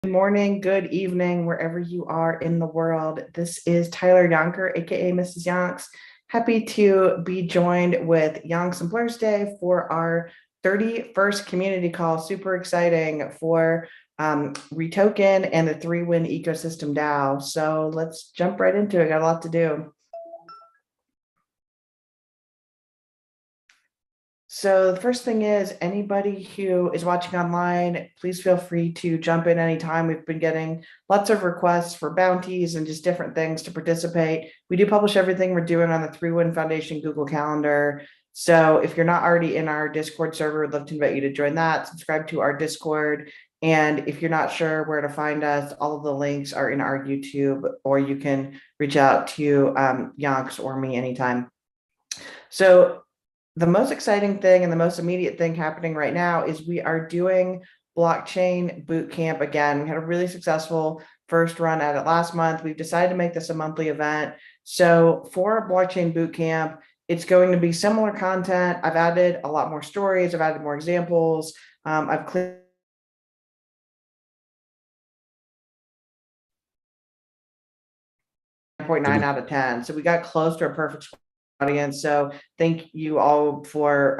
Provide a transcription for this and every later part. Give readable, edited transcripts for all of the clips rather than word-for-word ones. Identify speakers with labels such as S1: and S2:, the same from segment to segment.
S1: Good morning, good evening, wherever you are in the world. This is Tyler Yonker, aka Mrs. Yonks. Happy to be joined with Yonks and Blurs Day for our 31st community call. Super exciting for REtoken and the 3-Win ecosystem DAO. So let's jump right into it. Got a lot to do. So the first thing is, anybody who is watching online, please feel free to jump in anytime. We've been getting lots of requests for bounties and just different things to participate. We do publish everything we're doing on the 3-Win Foundation Google Calendar. So if you're not already in our Discord server, I'd love to invite you to join that, subscribe to our Discord. And if you're not sure where to find us, all of the links are in our YouTube, or you can reach out to Yonks or me anytime. So the most exciting thing and the most immediate thing happening right now is we are doing Blockchain Bootcamp again. We had a really successful first run at it last month. We've decided to make this a monthly event. So for Blockchain Bootcamp, it's going to be similar content. I've added a lot more stories. I've added more examples. I've cleared 9.9 out of 10. So we got close to a perfect audience. So thank you all for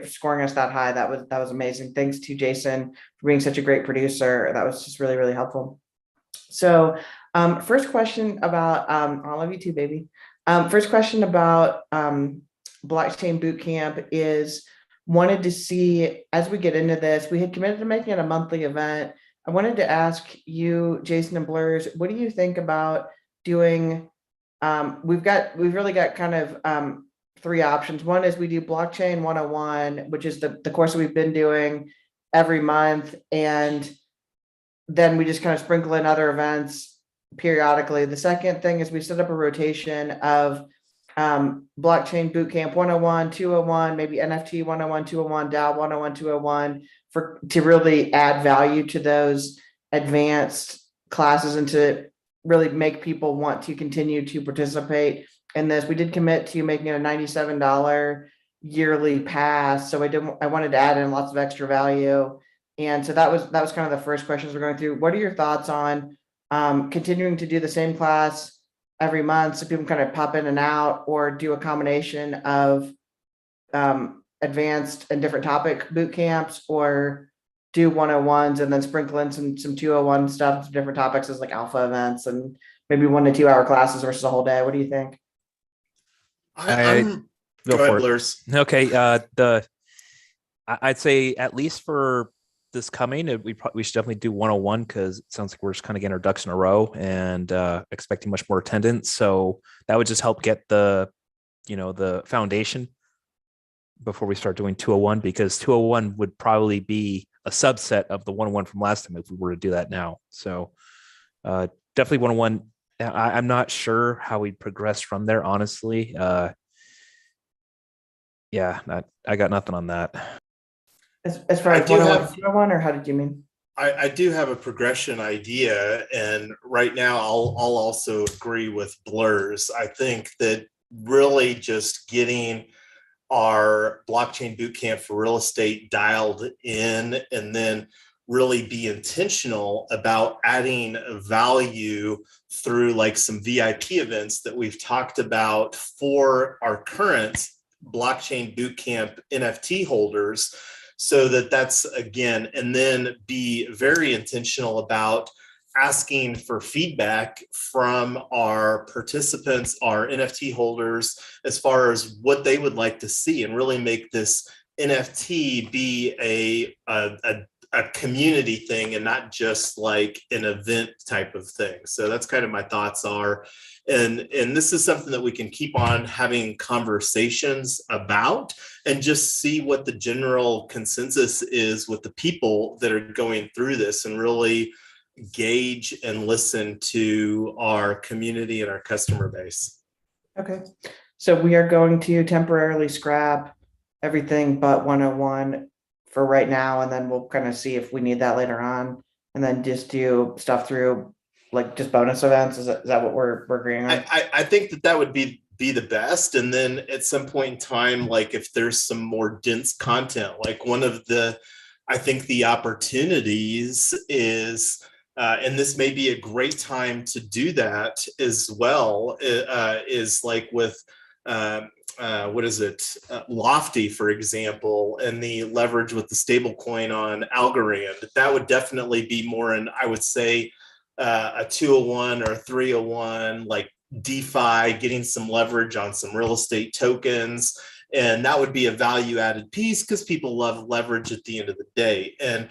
S1: scoring us that high. That was amazing. Thanks to Jason for being such a great producer. That was just really, really helpful. So first question about, I love you too, baby. First question about Blockchain Bootcamp is, wanted to see, as we get into this, we had committed to making it a monthly event. I wanted to ask you, Jason and Blurs, what do you think about doing? We've really got kind of 3 options. One is we do Blockchain 101, which is the course that we've been doing every month. And then we just kind of sprinkle in other events periodically. The second thing is we set up a rotation of Blockchain Bootcamp 101, 201, maybe NFT 101, 201, DAO 101, 201 to really add value to those advanced classes and to really make people want to continue to participate in this. We did commit to making it a $97 yearly pass. So I wanted to add in lots of extra value. And so that was kind of the first questions we're going through. What are your thoughts on continuing to do the same class every month so people kind of pop in and out, or do a combination of advanced and different topic boot camps, or do 101s and then sprinkle in some 201 stuff, some different topics as like alpha events, and maybe 1 to 2 hour classes versus a whole day? What do you think?
S2: Go ahead, Blurs.
S3: Okay, I'd say at least for this coming, we should definitely do 101, because it sounds like we're just kind of getting our ducks in a row and expecting much more attendance. So that would just help get the foundation before we start doing 201, because 201 would probably be a subset of the 101 from last time if we were to do that now. So definitely 101. I'm not sure how we'd progress from there, honestly. Yeah, I got nothing on that.
S1: As far as 101, or how did you mean?
S2: I do have a progression idea, and right now I'll also agree with Blurs. I think that really just getting our Blockchain Bootcamp for real estate dialed in, and then really be intentional about adding value through like some VIP events that we've talked about for our current Blockchain Bootcamp NFT holders. So that's again, and then be very intentional about asking for feedback from our participants, our NFT holders, as far as what they would like to see, and really make this NFT be a community thing and not just like an event type of thing. So that's kind of my thoughts are. And this is something that we can keep on having conversations about, and just see what the general consensus is with the people that are going through this, and really gauge and listen to our community and our customer base.
S1: Okay, so we are going to temporarily scrap everything but 101 for right now, and then we'll kind of see if we need that later on, and then just do stuff through like just bonus events. Is that what we're agreeing on?
S2: I think that would be the best. And then at some point in time, like if there's some more dense content, like one of the, I think the opportunities is and this may be a great time to do that as well, is like with what is it, Lofty, for example, and the leverage with the stablecoin on Algorand. That would definitely be more in, I would say, a 201 or a 301, like DeFi, getting some leverage on some real estate tokens. And that would be a value added piece because people love leverage at the end of the day. And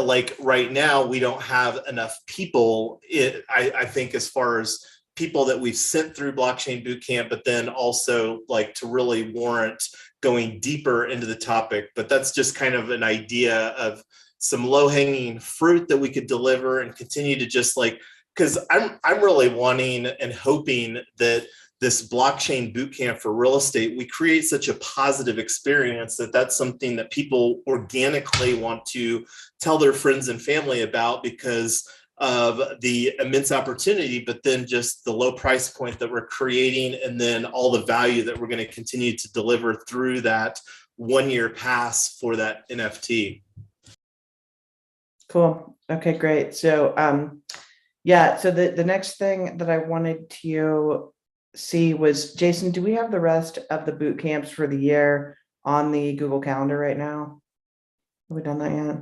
S2: like right now, we don't have enough people, I think, as far as people that we've sent through Blockchain Bootcamp, but then also like to really warrant going deeper into the topic. But that's just kind of an idea of some low-hanging fruit that we could deliver and continue to just like, because I'm really wanting and hoping that this blockchain bootcamp for real estate, we create such a positive experience that that's something that people organically want to tell their friends and family about because of the immense opportunity, but then just the low price point that we're creating, and then all the value that we're going to continue to deliver through that 1 year pass for that NFT.
S1: Cool. Okay, great. So yeah, so the next thing that I wanted to see was, Jason, do we have the rest of the boot camps for the year on the Google Calendar right now? Have we done that yet?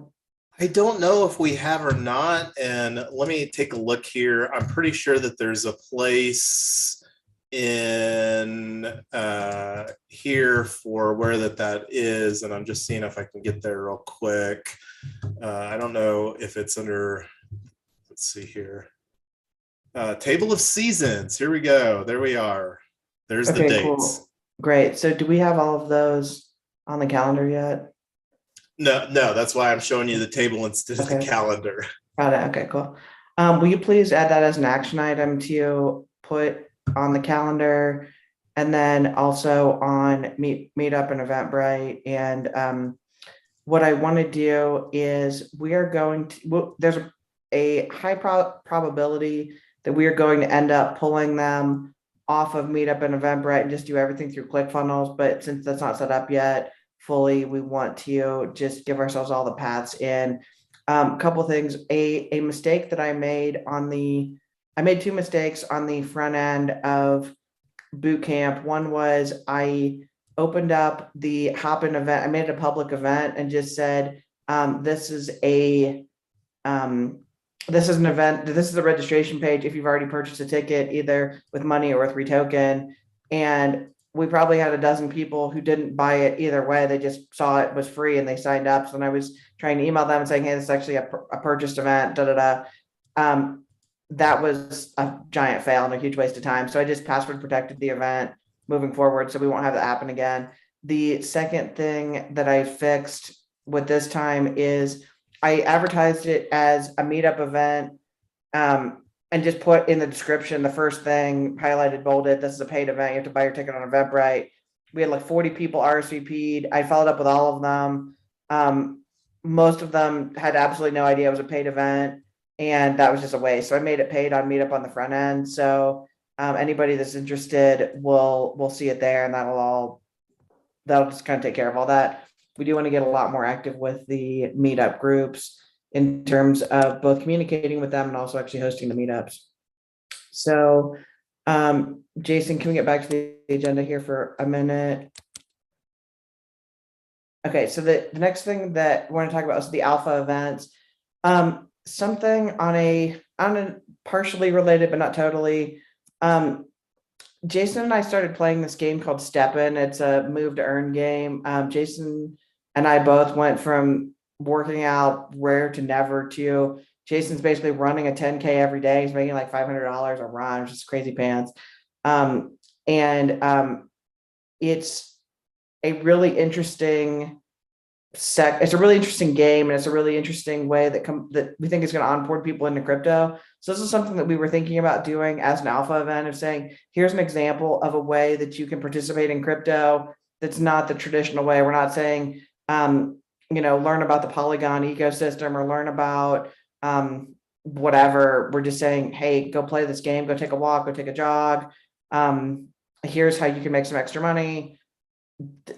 S2: I don't know if we have or not. And let me take a look here. I'm pretty sure that there's a place in here for where that is. And I'm just seeing if I can get there real quick. I don't know if it's under, let's see here. Table of seasons. Here we go. There we are. There's the dates. Cool.
S1: Great. So do we have all of those on the calendar yet?
S2: No, that's why I'm showing you the table instead of the calendar.
S1: Got it. Okay, cool. Will you please add that as an action item to put on the calendar, and then also on Meetup and Eventbrite? And what I want to do is we are going to, there's a high probability that we are going to end up pulling them off of Meetup and Eventbrite and just do everything through ClickFunnels. But since that's not set up yet fully, we want to just give ourselves all the paths in. Couple things. A mistake that I made I made two mistakes on the front end of Bootcamp. One was I opened up the hop-in event. I made it a public event and just said, this is an event. This is the registration page if you've already purchased a ticket, either with money or with REtoken. And we probably had a dozen people who didn't buy it either way. They just saw it was free and they signed up. So then I was trying to email them and saying, hey, this is actually a purchased event, that was a giant fail and a huge waste of time. So I just password protected the event moving forward, so we won't have that happen again. The second thing that I fixed with this time is I advertised it as a meetup event, and just put in the description, the first thing highlighted, bolded, this is a paid event. You have to buy your ticket on Eventbrite. We had like 40 people RSVP'd. I followed up with all of them. Most of them had absolutely no idea it was a paid event, and that was just a waste. So I made it paid on Meetup on the front end. So anybody that's interested will see it there, and that'll just kind of take care of all that. We do want to get a lot more active with the meetup groups in terms of both communicating with them and also actually hosting the meetups. So Jason, can we get back to the agenda here for a minute? Okay, so the next thing that we're going to talk about is the alpha events. Something on a partially related, but not totally. Jason and I started playing this game called Step In. It's a move to earn game. Jason and I both went from working out rare to never to Jason's basically running a 10K every day. He's making like $500 a run, which is crazy pants. It's a really interesting it's a really interesting game, and it's a really interesting way that we think is going to onboard people into crypto. So this is something that we were thinking about doing as an alpha event, of saying, here's an example of a way that you can participate in crypto that's not the traditional way. We're not saying, learn about the Polygon ecosystem or learn about whatever. We're just saying, hey, go play this game, go take a walk, go take a jog. Here's how you can make some extra money.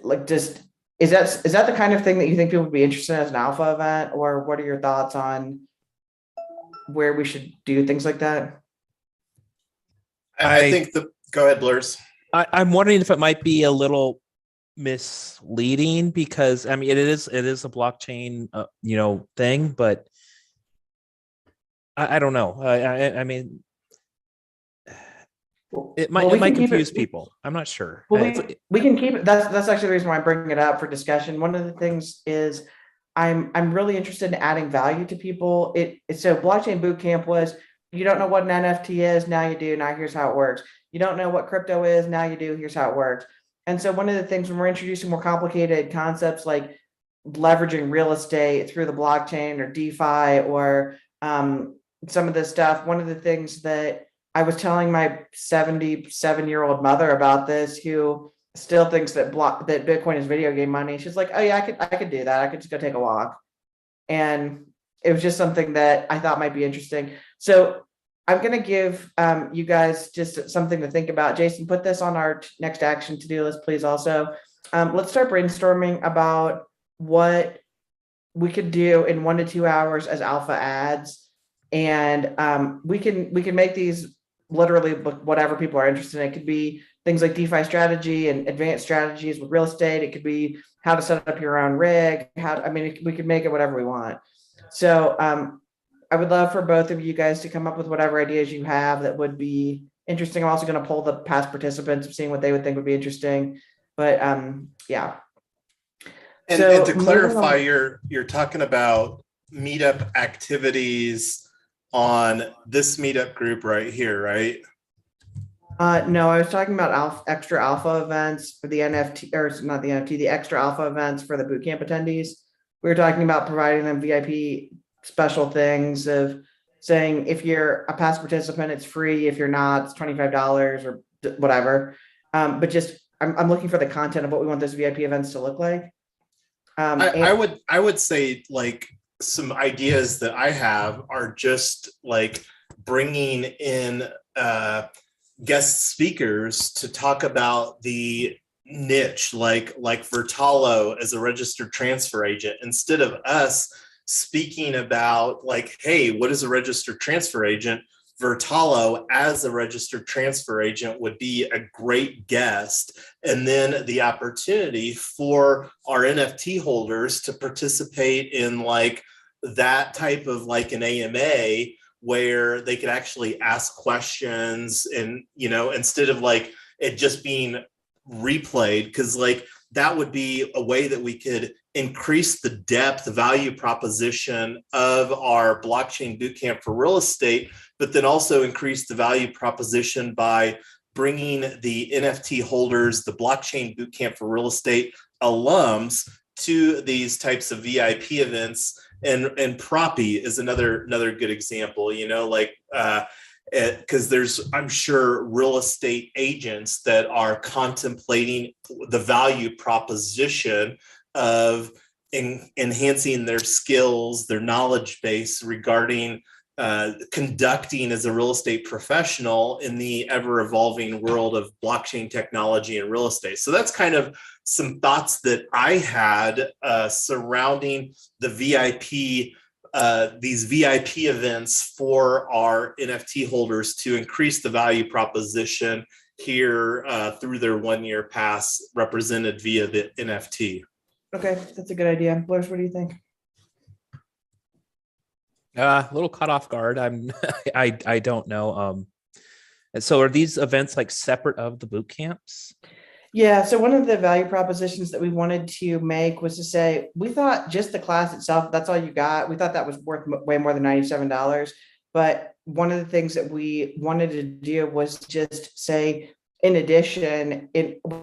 S1: Like, just is that the kind of thing that you think people would be interested in as an alpha event, or what are your thoughts on where we should do things like that?
S2: I think go ahead, Blurs.
S3: I'm wondering if it might be a little misleading because I mean it is a blockchain thing, but I don't know. I mean it might confuse people. I'm not sure.
S1: Well, we can keep it. That's actually the reason why I'm bringing it up for discussion. One of the things is I'm really interested in adding value to people. So Blockchain Bootcamp was, you don't know what an NFT is, now you do. Now here's how it works. You don't know what crypto is, now you do. Here's how it works. And so one of the things when we're introducing more complicated concepts like leveraging real estate through the blockchain or DeFi or some of this stuff, one of the things that I was telling my 77-year-old mother about this, who still thinks that Bitcoin is video game money. She's like, oh yeah, I could do that. I could just go take a walk. And it was just something that I thought might be interesting. So I'm going to give you guys just something to think about. Jason, put this on our next action to-do list, please. Also, let's start brainstorming about what we could do in 1 to 2 hours as alpha ads. And we can make these literally whatever people are interested in. It could be things like DeFi strategy and advanced strategies with real estate. It could be how to set up your own rig. We could make it whatever we want. So I would love for both of you guys to come up with whatever ideas you have that would be interesting. I'm also going to poll the past participants of seeing what they would think would be interesting. But yeah.
S2: And to clarify, you're talking about meetup activities on this meetup group right here, right?
S1: No, I was talking about extra alpha events for the NFT, or not the NFT, the extra alpha events for the bootcamp attendees. We were talking about providing them VIP special things of saying, if you're a past participant, it's free. If you're not, it's $25 or whatever. But just, I'm looking for the content of what we want those VIP events to look like.
S2: I would say like some ideas that I have are just like bringing in guest speakers to talk about the niche, like Vertalo as a registered transfer agent, instead of us speaking about like, hey, what is a registered transfer agent? Vertalo as a registered transfer agent would be a great guest. And then the opportunity for our NFT holders to participate in like that type of like an AMA where they could actually ask questions and, instead of like it just being replayed, because like that would be a way that we could increase the depth, the value proposition of our blockchain bootcamp for real estate, but then also increase the value proposition by bringing the NFT holders, the blockchain bootcamp for real estate alums to these types of VIP events. And Proppy is another good example, because there's, I'm sure, real estate agents that are contemplating the value proposition of enhancing their skills, their knowledge base regarding conducting as a real estate professional in the ever-evolving world of blockchain technology and real estate. So that's kind of some thoughts that I had surrounding the VIP, these VIP events for our NFT holders to increase the value proposition here through their 1-year pass represented via the NFT.
S1: Okay, that's a good idea. Blurs, what do you think?
S3: A little caught off guard. I don't know. So are these events like separate of the boot camps?
S1: Yeah, so one of the value propositions that we wanted to make was to say, we thought just the class itself, that's all you got. We thought that was worth way more than $97. But one of the things that we wanted to do was just say, in addition,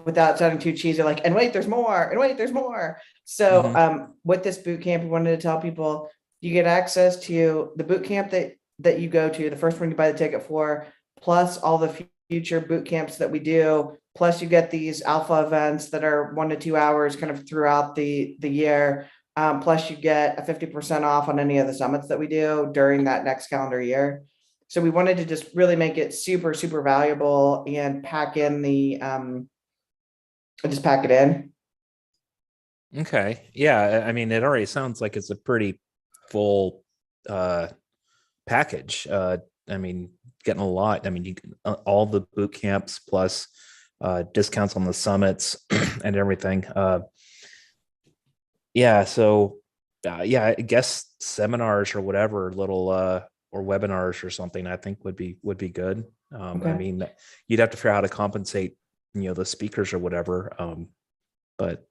S1: without sounding too cheesy, like, and wait, there's more, and wait, there's more. So with this boot camp, we wanted to tell people, you get access to the boot camp that you go to, the first one you buy the ticket for, plus all the future boot camps that we do. Plus you get these alpha events that are 1 to 2 hours kind of throughout the year. Plus you get a 50% off on any of the summits that we do during that next calendar year. So we wanted to just really make it super, super valuable and pack in just pack it in.
S3: Okay. Yeah. I mean, it already sounds like it's a pretty full package. I mean, getting a lot. I mean, you all the boot camps plus discounts on the summits and everything. Yeah. So, yeah, I guess seminars or whatever, little or webinars or something, I think would be good. I
S1: Okay.
S3: mean, you'd have to figure out how to compensate, the speakers or whatever. But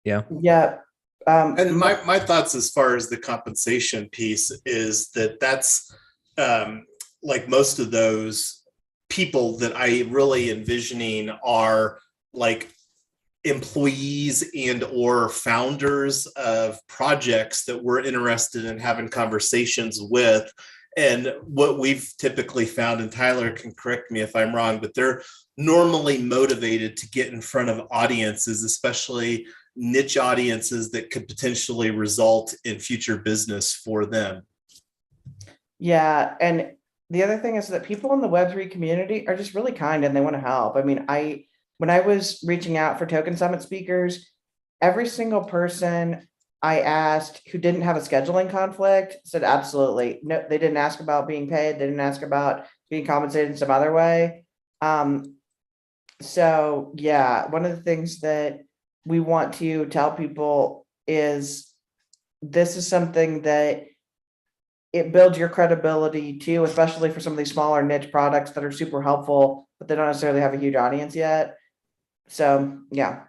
S3: yeah.
S1: Yeah.
S2: And my thoughts as far as the compensation piece is that's like most of those people that I really envisioning are like employees and or founders of projects that we're interested in having conversations with. And what we've typically found, and Tyler can correct me if I'm wrong, but they're normally motivated to get in front of audiences, especially niche audiences that could potentially result in future business for them.
S1: Yeah. And the other thing is that people in the Web3 community are just really kind and they want to help. I mean, when I was reaching out for Token Summit speakers, every single person I asked who didn't have a scheduling conflict said absolutely. No, they didn't ask about being paid. They didn't ask about being compensated in some other way. So yeah, one of the things that we want to tell people is this is something that it builds your credibility too, especially for some of these smaller niche products that are super helpful, but they don't necessarily have a huge audience yet. So yeah.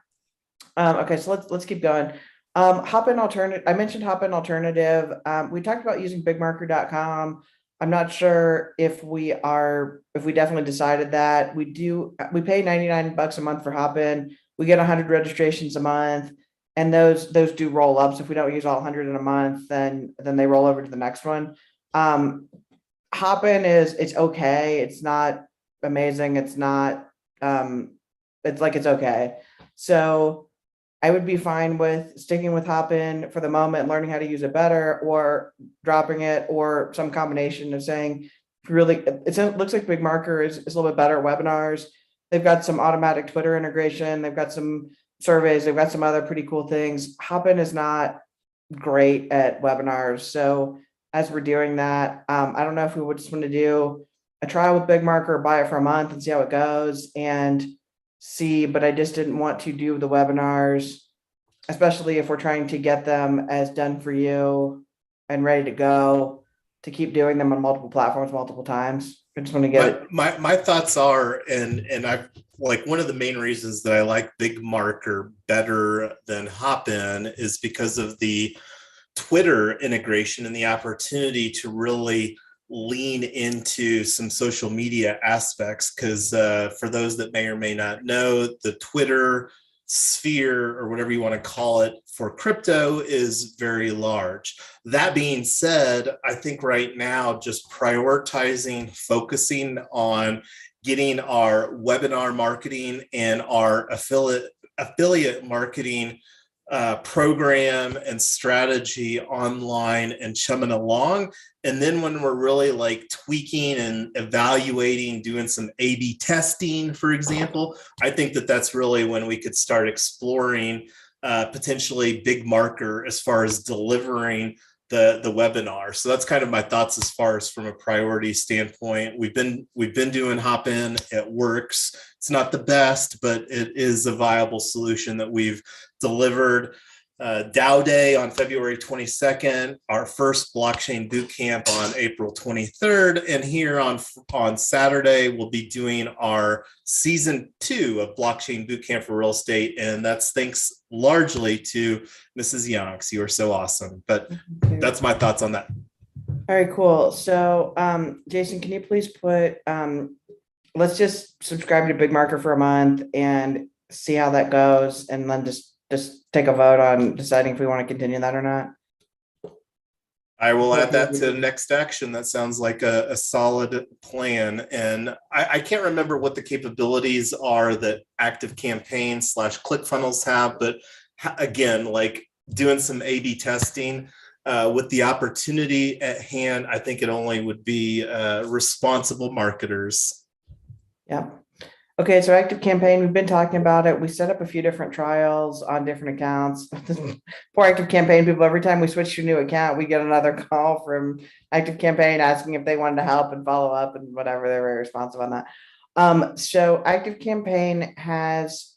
S1: Okay, so let's keep going. Hop-in alternative. I mentioned Hop-in alternative. We talked about using bigmarker.com. I'm not sure if we definitely decided that. We pay $99 a month for Hop-in. We get 100 registrations a month, and those do roll up. So if we don't use all 100 in a month, then they roll over to the next one. Hop-in it's okay. It's not amazing. It's not it's okay. So I would be fine with sticking with Hop-in for the moment, learning how to use it better, or dropping it, or some combination of saying, really, it looks like Big Marker is a little bit better at webinars. They've got some automatic Twitter integration. They've got some surveys. They've got some other pretty cool things. Hop-in is not great at webinars. So as we're doing that, I don't know if we would just want to do a trial with Big Marker, buy it for a month and see how it goes and see, but I just didn't want to do the webinars, especially if we're trying to get them as done for you and ready to go, to keep doing them on multiple platforms multiple times. I just want to get it.
S2: My thoughts are, and I like, one of the main reasons that I like Big Marker better than Hop-in is because of the Twitter integration and the opportunity to really lean into some social media aspects. Because for those that may or may not know, the Twitter sphere, or whatever you want to call it, for crypto is very large. That being said, I think right now just prioritizing, focusing on getting our webinar marketing and our affiliate marketing program and strategy online and chumming along. And then when we're really like tweaking and evaluating, doing some A/B testing, for example, I think that's really when we could start exploring potentially Big Marker as far as delivering the webinar. So that's kind of my thoughts as far as from a priority standpoint. We've been doing Hop-in. It works. It's not the best, but it is a viable solution that we've delivered. DAO Day on February 22nd, our first Blockchain Bootcamp on April 23rd, and here on Saturday, we'll be doing our season 2 of Blockchain Bootcamp for Real Estate, and that's thanks largely to Mrs. Yonks. You are so awesome. But that's my thoughts on that.
S1: All right, cool. So, Jason, can you please put, let's just subscribe to Big Marker for a month and see how that goes, and then just take a vote on deciding if we want to continue that or not.
S2: I will add that to next action. That sounds like a solid plan. And I can't remember what the capabilities are that Active Campaign / ClickFunnels have, but again, like doing some A/B testing with the opportunity at hand, I think it only would be responsible marketers.
S1: Yeah. Okay, so Active Campaign, we've been talking about it. We set up a few different trials on different accounts. For Active Campaign people, every time we switch to a new account, we get another call from Active Campaign asking if they wanted to help and follow up and whatever. They're very responsive on that. So Active Campaign has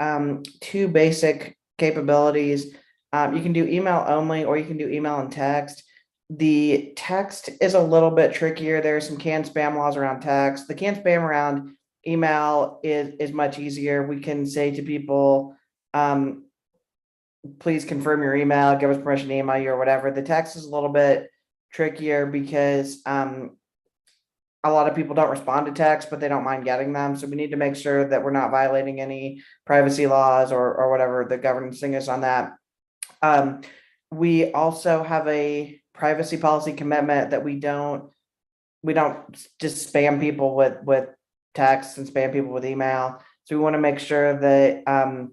S1: two basic capabilities. You can do email only, or you can do email and text. The text is a little bit trickier. There are some canned spam laws around text. The canned spam around email is much easier. We can say to people, please confirm your email, give us permission to email you or whatever. The text is a little bit trickier because a lot of people don't respond to text, but they don't mind getting them. So we need to make sure that we're not violating any privacy laws or whatever the governance thing is on that. We also have a privacy policy commitment that we don't just spam people with text and spam people with email. So we want to make sure that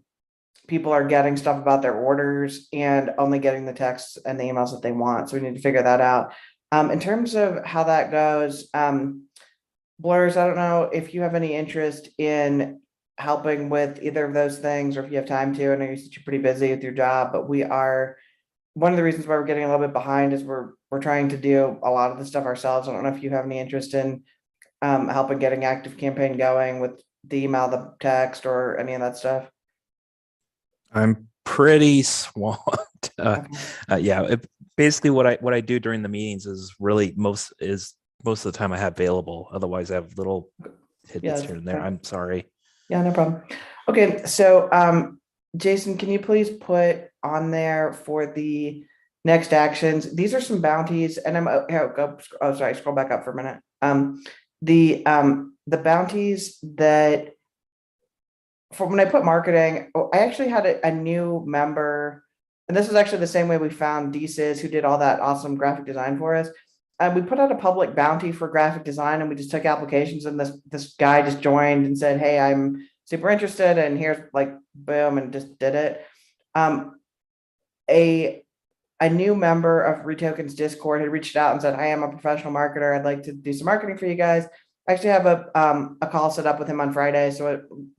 S1: people are getting stuff about their orders and only getting the texts and the emails that they want. So we need to figure that out. In terms of how that goes, Blurs, I don't know if you have any interest in helping with either of those things, or if you have time to. I know you're pretty busy with your job, but we are, one of the reasons why we're getting a little bit behind is we're trying to do a lot of the stuff ourselves. I don't know if you have any interest in helping getting Active Campaign going with the email, the text, or any of that stuff.
S3: I'm pretty swamped. Yeah, basically what I do during the meetings is really most of the time I have available. Otherwise, I have little tidbits here and there. I'm sorry.
S1: Yeah, no problem. Okay, so Jason, can you please put on there for the next actions? These are some bounties, and sorry, scroll back up for a minute. The bounties that, from when I put marketing, I actually had a new member, and this is actually the same way we found DCIS, who did all that awesome graphic design for us. We put out a public bounty for graphic design, and we just took applications, and this guy just joined and said, hey, I'm super interested, and here's like, boom, and just did it. A new member of REtoken's Discord had reached out and said, I am a professional marketer. I'd like to do some marketing for you guys. I actually have a call set up with him on Friday, so I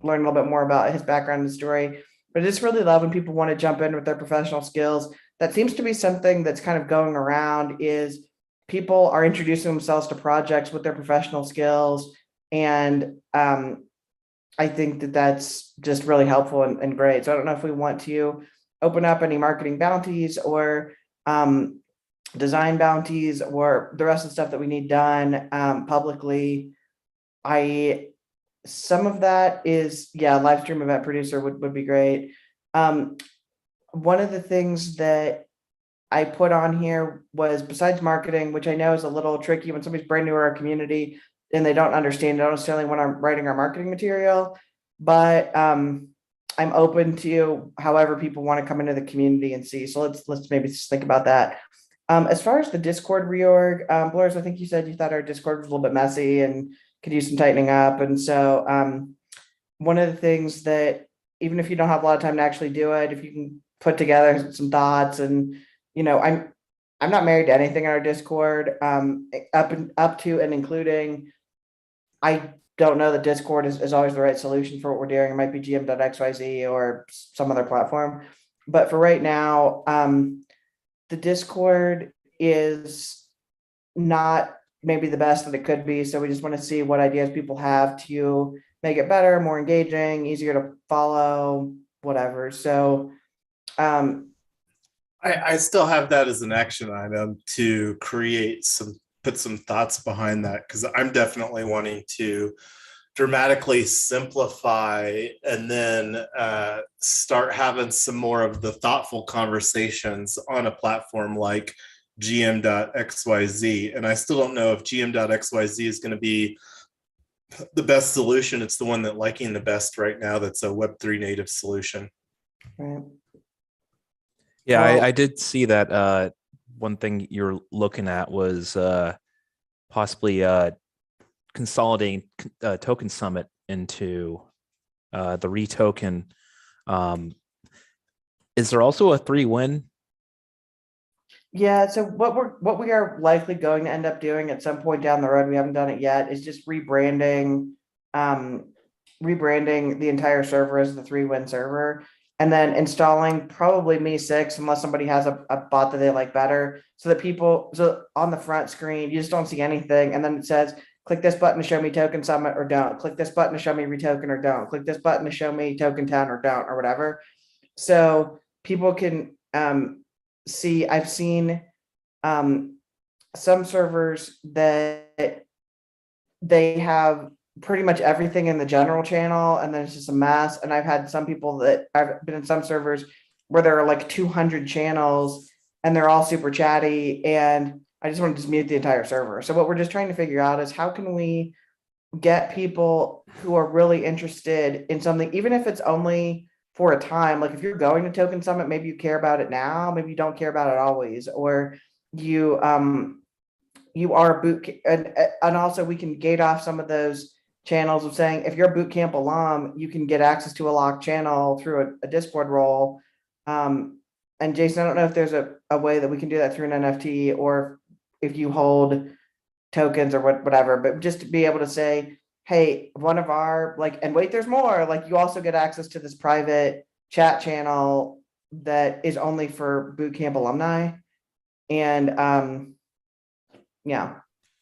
S1: learned a little bit more about his background and story. But I just really love when people want to jump in with their professional skills. That seems to be something that's kind of going around, is people are introducing themselves to projects with their professional skills. And I think that that's just really helpful and great. So I don't know if we want to open up any marketing bounties or design bounties or the rest of the stuff that we need done publicly. Some of that is, yeah, live stream event producer would be great. One of the things that I put on here was, besides marketing, which I know is a little tricky when somebody's brand new to our community and they don't understand, don't necessarily when I'm writing our marketing material, but I'm open to however people want to come into the community and see. So let's maybe just think about that. As far as the Discord reorg, Blurs, I think you said you thought our Discord was a little bit messy and could use some tightening up. And so one of the things that, even if you don't have a lot of time to actually do it, if you can put together some thoughts, and I'm not married to anything in our Discord, up to and including, I don't know that Discord is always the right solution for what we're doing. It might be gm.xyz or some other platform. But for right now, the Discord is not maybe the best that it could be. So we just want to see what ideas people have to make it better, more engaging, easier to follow, whatever. So
S2: I still have that as an action item to put some thoughts behind that, because I'm definitely wanting to dramatically simplify and then start having some more of the thoughtful conversations on a platform like gm.xyz. And I still don't know if gm.xyz is going to be the best solution. It's the one that liking the best right now, that's a Web3 native solution.
S1: right.
S3: Yeah,
S1: Well,
S3: I did see that one thing you're looking at was possibly consolidating Token Summit into the REtoken. Is there also a 3-win?
S1: yeah, so what we are likely going to end up doing at some point down the road, we haven't done it yet, is just rebranding rebranding the entire server as the 3-win server, and then installing probably Me6 unless somebody has a bot that they like better, so that so on the front screen, you just don't see anything. And then it says, click this button to show me Token Summit or don't. Click this button to show me REtoken or don't. Click this button to show me Token Town or don't, or whatever. So people can see, I've seen some servers that they have pretty much everything in the general channel, and then it's just a mess. And I've had some people that I've been in some servers where there are like 200 channels and they're all super chatty, and I just want to just mute the entire server. So what we're just trying to figure out is how can we get people who are really interested in something, even if it's only for a time. Like if you're going to Token Summit, maybe you care about it now, maybe you don't care about it always, or you are and also we can gate off some of those channels of saying, if you're a bootcamp alum, you can get access to a locked channel through a Discord role. And Jason, I don't know if there's a way that we can do that through an NFT, or if you hold tokens or whatever, but just to be able to say, hey, one of our and wait, there's more, you also get access to this private chat channel that is only for bootcamp alumni. And yeah.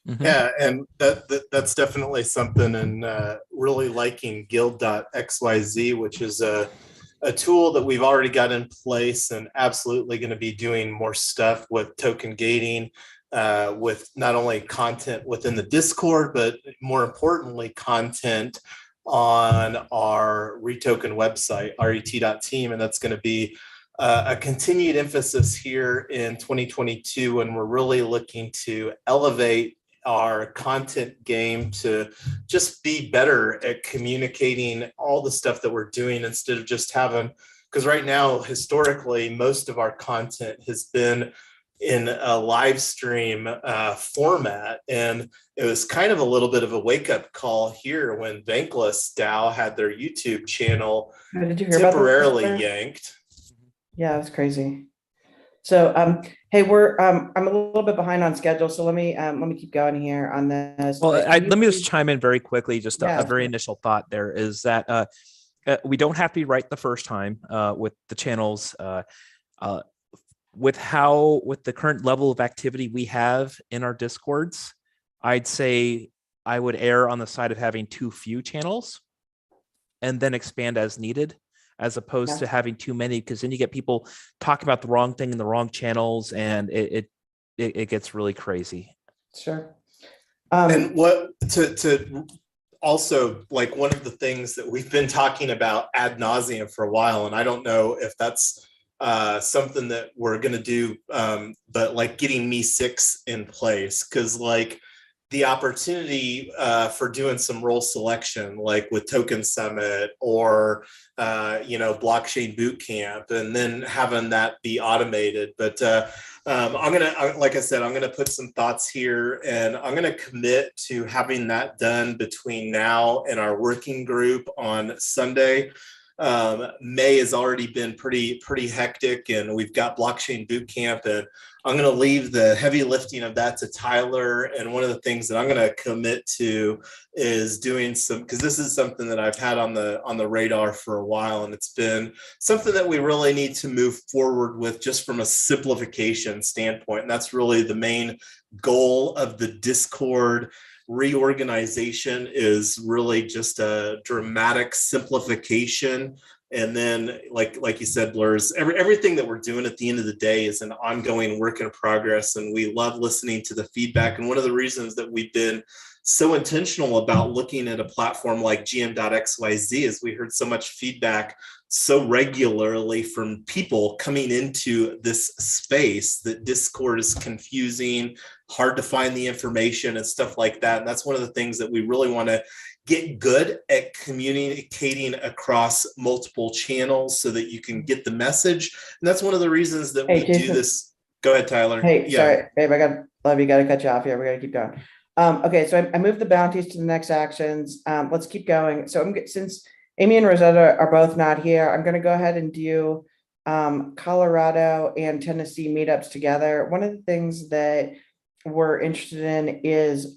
S3: Mhm.
S2: Yeah, and that's definitely something, and really liking guild.xyz, which is a tool that we've already got in place, and absolutely going to be doing more stuff with token gating, with not only content within the Discord, but more importantly, content on our REtoken website, ret.team. And that's going to be a continued emphasis here in 2022. And we're really looking to elevate our content game to just be better at communicating all the stuff that we're doing, instead of just having, because right now, historically, most of our content has been in a live stream format. And it was kind of a little bit of a wake-up call here when Bankless DAO had their YouTube channel
S1: Did you hear
S2: temporarily
S1: about that?
S2: yanked.
S1: Yeah, it was crazy. So hey, I'm a little bit behind on schedule, so let me keep going here on this.
S3: Well, let me just chime in very quickly. Just
S1: Yeah.
S3: a very initial thought there is that we don't have to be right the first time with the channels. With the current level of activity we have in our Discords, I'd say I would err on the side of having too few channels and then expand as needed, as opposed to having too many, because then you get people talking about the wrong thing in the wrong channels, and it gets really crazy.
S1: Sure.
S2: And what to also, one of the things that we've been talking about ad nauseum for a while, and I don't know if that's something that we're going to do, but getting Me6 in place, because the opportunity for doing some role selection, with Token Summit or Blockchain Bootcamp, and then having that be automated. But I'm gonna, like I said, I'm gonna put some thoughts here, and I'm gonna commit to having that done between now and our working group on Sunday. May has already been pretty hectic, and we've got Blockchain Bootcamp, and I'm going to leave the heavy lifting of that to Tyler. And one of the things that I'm going to commit to is doing some, because this is something that I've had on the radar for a while, and it's been something that we really need to move forward with, just from a simplification standpoint. And that's really the main goal of the Discord reorganization, is really just a dramatic simplification. And then, like you said, Blurs, everything that we're doing at the end of the day is an ongoing work in progress, and we love listening to the feedback. And one of the reasons that we've been so intentional about looking at a platform like gm.xyz is we heard so much feedback so regularly from people coming into this space that Discord is confusing, hard to find the information and stuff like that. And that's one of the things that we really want to get good at, communicating across multiple channels so that you can get the message. And that's one of the reasons that we do this. Go ahead, Tyler.
S1: Hey, sorry, babe, I gotta cut you off here. We gotta keep going. Okay, so I moved the bounties to the next actions. Let's keep going. So since Amy and Rosetta are both not here, I'm gonna go ahead and do Colorado and Tennessee meetups together. One of the things that we're interested in is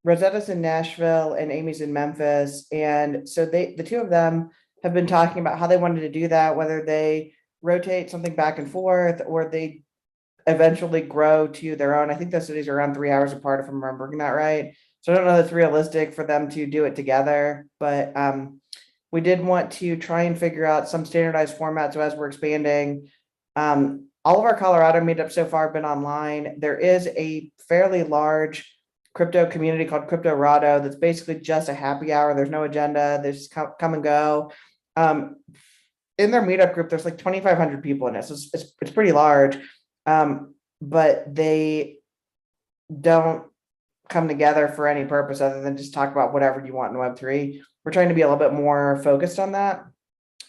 S1: Rosetta's in Nashville and Amy's in Memphis. And so the two of them have been talking about how they wanted to do that, whether they rotate something back and forth or they eventually grow to their own. I think those cities are around 3 hours apart, if I'm remembering that right. So I don't know if it's realistic for them to do it together, but we did want to try and figure out some standardized format. So as we're expanding, all of our Colorado meetups so far have been online. There is a fairly large crypto community called CryptoRado that's basically just a happy hour. There's no agenda. They just come and go. In their meetup group, there's like 2,500 people in it. So it's pretty large, but they don't come together for any purpose other than just talk about whatever you want in Web3. We're trying to be a little bit more focused on that.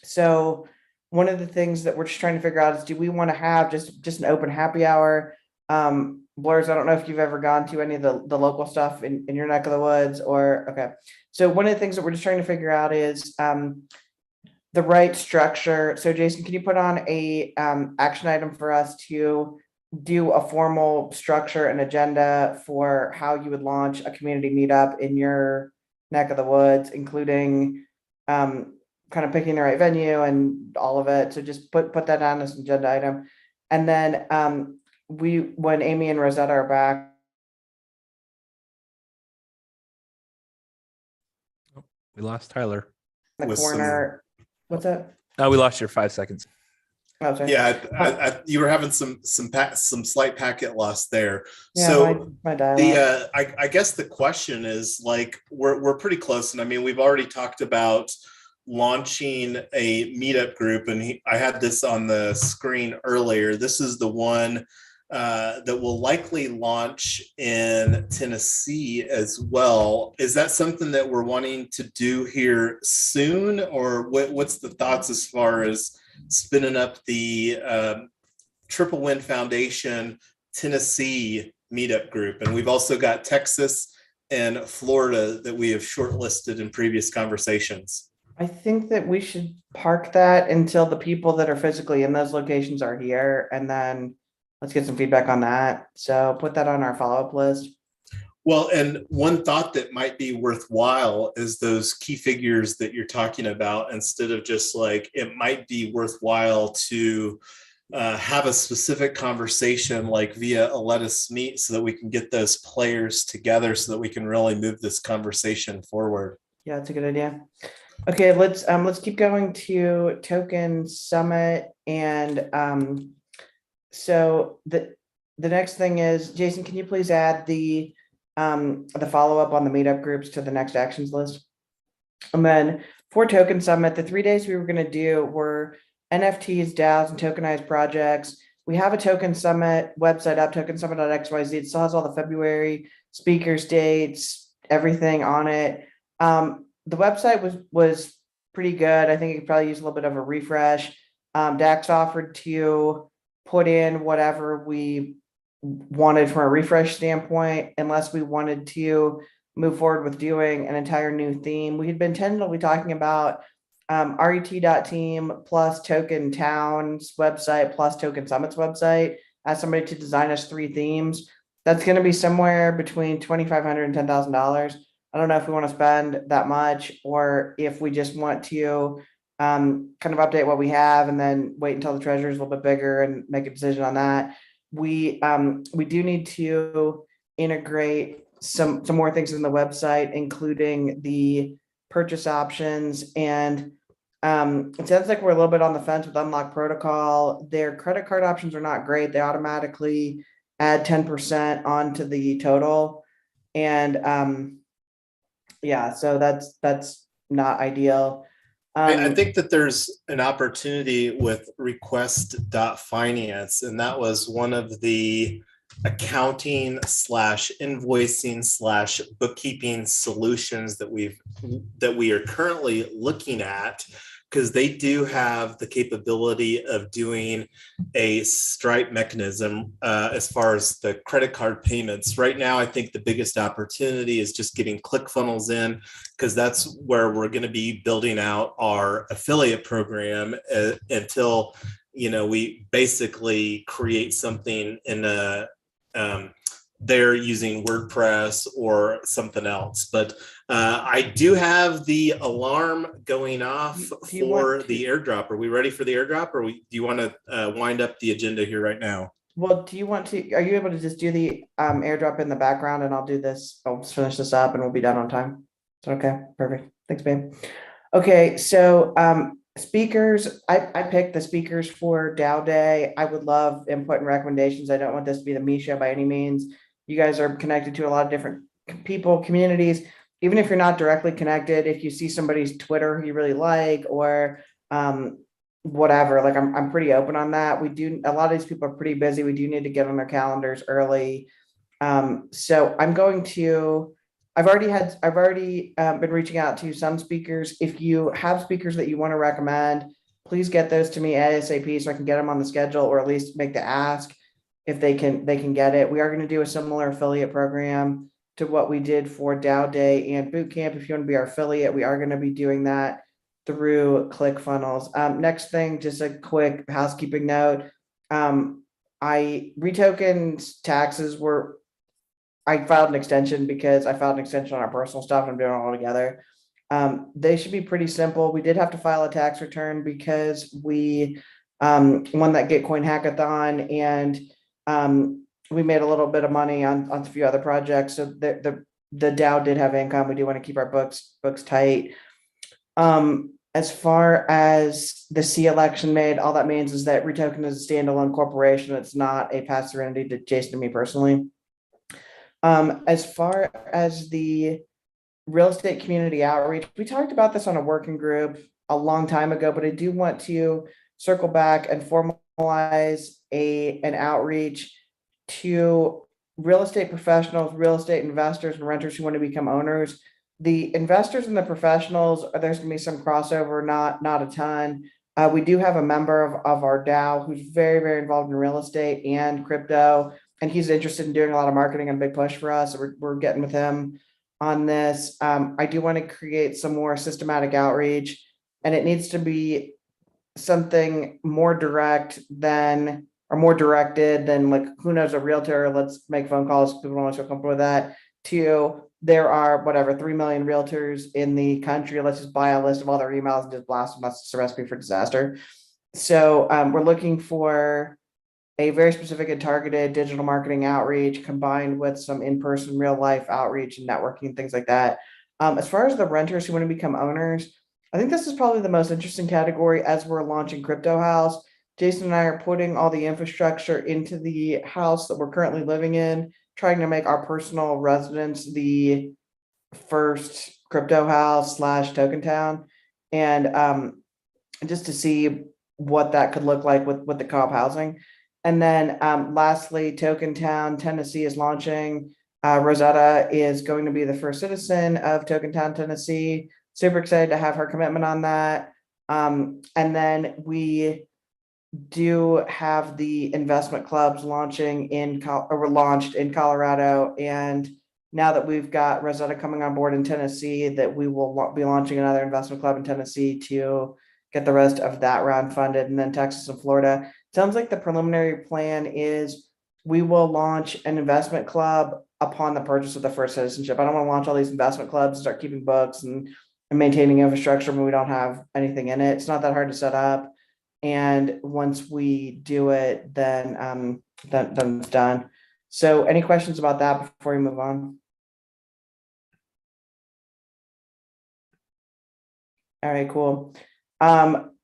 S1: So one of the things that we're just trying to figure out is, do we want to have just an open happy hour? Blurs, I don't know if you've ever gone to any of the local stuff in your neck of the woods or, okay. So one of the things that we're just trying to figure out is the right structure. So Jason, can you put on a action item for us to do a formal structure and agenda for how you would launch a community meetup in your neck of the woods, including kind of picking the right venue and all of it. So just put that on as an agenda item. And then when Amy and Rosetta are back.
S3: We lost Tyler.
S1: In the corner. What's that?
S3: Oh, we lost your 5 seconds.
S1: Oh, sorry.
S2: Yeah, you were having some slight packet loss there.
S1: Yeah,
S2: So
S1: my dialogue.
S2: I guess the question is, like, we're pretty close, and I mean, we've already talked about launching a meetup group, and I had this on the screen earlier. This is the one that will likely launch in Tennessee as well. Is that something that we're wanting to do here soon, or what's the thoughts as far as spinning up the Triple Win Foundation Tennessee meetup group? And we've also got Texas and Florida that we have shortlisted in previous conversations.
S1: I think that we should park that until the people that are physically in those locations are here, and then let's get some feedback on that. So put that on our follow-up list.
S2: Well, and one thought that might be worthwhile is those key figures that you're talking about. Instead of just like, it might be worthwhile to have a specific conversation like via a Let Us Meet, so that we can get those players together so that we can really move this conversation forward.
S1: Yeah, that's a good idea. Okay, let's keep going to Token Summit. And so the next thing is, Jason, can you please add the follow-up on the meetup groups to the next actions list? And then for Token Summit, the 3 days we were going to do were NFTs, DAOs, and tokenized projects. We have a Token Summit website up, tokensummit.xyz. It still has all the February speakers, dates, everything on it. The website was pretty good. I think it could probably use a little bit of a refresh. Dax offered to put in whatever we wanted from a refresh standpoint, unless we wanted to move forward with doing an entire new theme. We had been tentatively talking about RET.team plus Token Town's website plus Token Summit's website as somebody to design us 3 themes. That's going to be somewhere between $2,500 and $10,000. I don't know if we want to spend that much, or if we just want to kind of update what we have and then wait until the treasury is a little bit bigger and make a decision on that. We do need to integrate some more things in the website, including the purchase options. And it sounds like we're a little bit on the fence with Unlock Protocol. Their credit card options are not great. They automatically add 10% onto the total. And yeah, so that's not ideal.
S2: I think that there's an opportunity with request.finance, and that was one of the accounting / invoicing / bookkeeping solutions that we are currently looking at, because they do have the capability of doing a Stripe mechanism as far as the credit card payments. Right now, I think the biggest opportunity is just getting ClickFunnels in, because that's where we're going to be building out our affiliate program until, you know, we basically create something in a they're using WordPress or something else. But I do have the alarm going off for the airdrop. Are we ready for the airdrop, or do you want to wind up the agenda here right now?
S1: Well, do you want to, are you able to just do the airdrop in the background, and I'll do this, I'll just finish this up and we'll be done on time. Is that okay? Perfect. Thanks, babe. Okay, so speakers, I picked the speakers for DAO Day. I would love input and recommendations. I don't want this to be the me show by any means. You guys are connected to a lot of different people, communities. Even if you're not directly connected, if you see somebody's Twitter you really like, or whatever, like I'm pretty open on that. We do, a lot of these people are pretty busy. We do need to get on their calendars early. So I'm going to, I've already been reaching out to some speakers. If you have speakers that you want to recommend, please get those to me ASAP so I can get them on the schedule, or at least make the ask if they can get it. We are going to do a similar affiliate program to what we did for DAO Day and Bootcamp. If you want to be our affiliate, we are going to be doing that through ClickFunnels. Next thing, just a quick housekeeping note. REtoken taxes were, I filed an extension because I filed an extension on our personal stuff and I'm doing it all together. They should be pretty simple. We did have to file a tax return because we won that Gitcoin hackathon, and we made a little bit of money on a few other projects. So the DAO did have income. We do want to keep our books tight. As far as the C election made, all that means is that REtoken is a standalone corporation. It's not a pass-through entity to Jason and me personally. As far as the real estate community outreach, we talked about this on a working group a long time ago, but I do want to circle back and formalize an outreach to real estate professionals, real estate investors, and renters who want to become owners. The investors and the professionals, there's going to be some crossover, not a ton. We do have a member of our DAO who's very, very involved in real estate and crypto, and he's interested in doing a lot of marketing and a big push for us. So we're getting with him on this. I do want to create some more systematic outreach, and it needs to be something more direct than, or more directed than, like, who knows a realtor, let's make phone calls, people don't always feel comfortable with that, to there are whatever 3 million realtors in the country, let's just buy a list of all their emails and just blast them. That's a recipe for disaster. So we're looking for a very specific and targeted digital marketing outreach combined with some in-person real life outreach and networking, things like that. As far as the renters who want to become owners, I think this is probably the most interesting category as we're launching Crypto House. Jason and I are putting all the infrastructure into the house that we're currently living in, trying to make our personal residence the first crypto house / token town. And just to see what that could look like with the co-op housing. And then lastly, Token Town, Tennessee is launching. Rosetta is going to be the first citizen of Token Town, Tennessee. Super excited to have her commitment on that. And then we do have the investment clubs launching were launched in Colorado. And now that we've got Rosetta coming on board in Tennessee, that we will be launching another investment club in Tennessee to get the rest of that round funded. And then Texas and Florida. Sounds like the preliminary plan is we will launch an investment club upon the purchase of the first citizenship. I don't want to launch all these investment clubs and start keeping books and maintaining infrastructure when we don't have anything in it. It's not that hard to set up. And once we do it, then it's done. So any questions about that before we move on? All right, cool.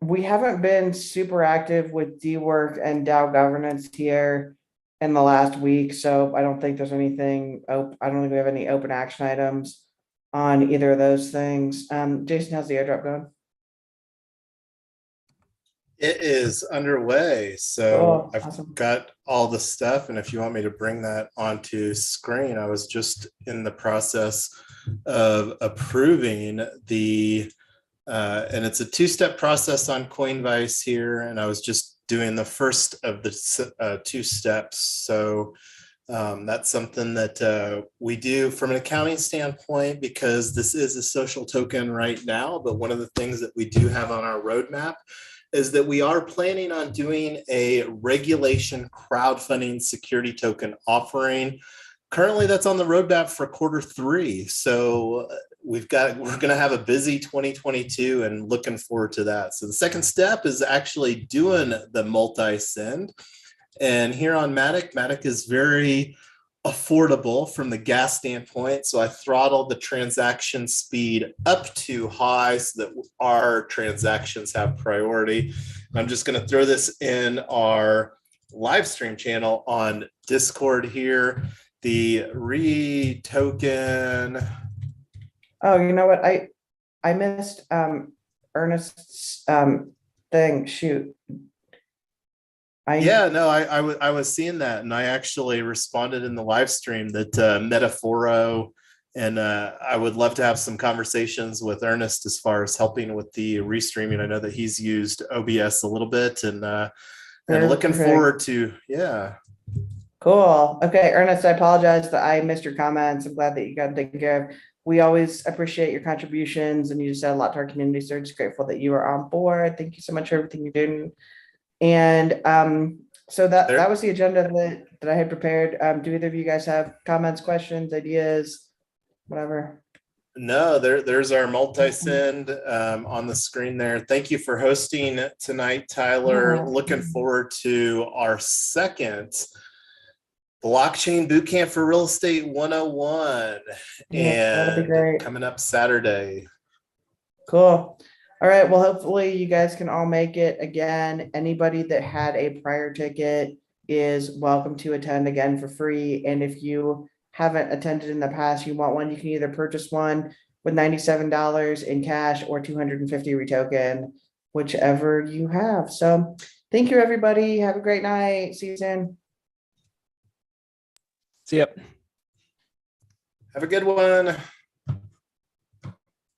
S1: We haven't been super active with D-Work and DAO Governance here in the last week, so I don't think there's anything I don't think we have any open action items on either of those things. Jason, how's the airdrop going?
S2: It is underway. So I've got all the stuff, and if you want me to bring that onto screen, I was just in the process of approving the and it's a two-step process on Coinvice here, and I was just doing the first of the 2 steps. So that's something that we do from an accounting standpoint, because this is a social token right now. But one of the things that we do have on our roadmap is that we are planning on doing a regulation crowdfunding security token offering Currently, that's on the roadmap for quarter 3. So we're going to have a busy 2022 and looking forward to that. So the second step is actually doing the multi-send. And here on Matic is very affordable from the gas standpoint. So I throttled the transaction speed up to high so that our transactions have priority. I'm just going to throw this in our live stream channel on Discord here. The REtoken.
S1: Oh, you know what? I missed Ernest's thing. Shoot.
S2: I was seeing that, and I actually responded in the live stream that Metaphoro, and I would love to have some conversations with Ernest as far as helping with the restreaming. I know that he's used OBS a little bit, and looking forward to
S1: Cool. Okay, Ernest, I apologize that I missed your comments. I'm glad that you got taken care of. We always appreciate your contributions, and you just add a lot to our community. So just grateful that you are on board. Thank you so much for everything you're doing. And so that was the agenda that I had prepared. Do either of you guys have comments, questions, ideas, whatever?
S2: No, there's our multi-send on the screen there. Thank you for hosting tonight, Tyler. Looking forward to our second Blockchain Bootcamp for Real Estate 101.
S1: That'll be great.
S2: Coming up Saturday.
S1: Cool. All right. Well, hopefully you guys can all make it. Again, anybody that had a prior ticket is welcome to attend again for free. And if you haven't attended in the past, you want one, you can either purchase one with $97 in cash or 250 REtoken, whichever you have. So thank you, everybody. Have a great night. See you soon.
S3: See ya.
S2: Have a good one.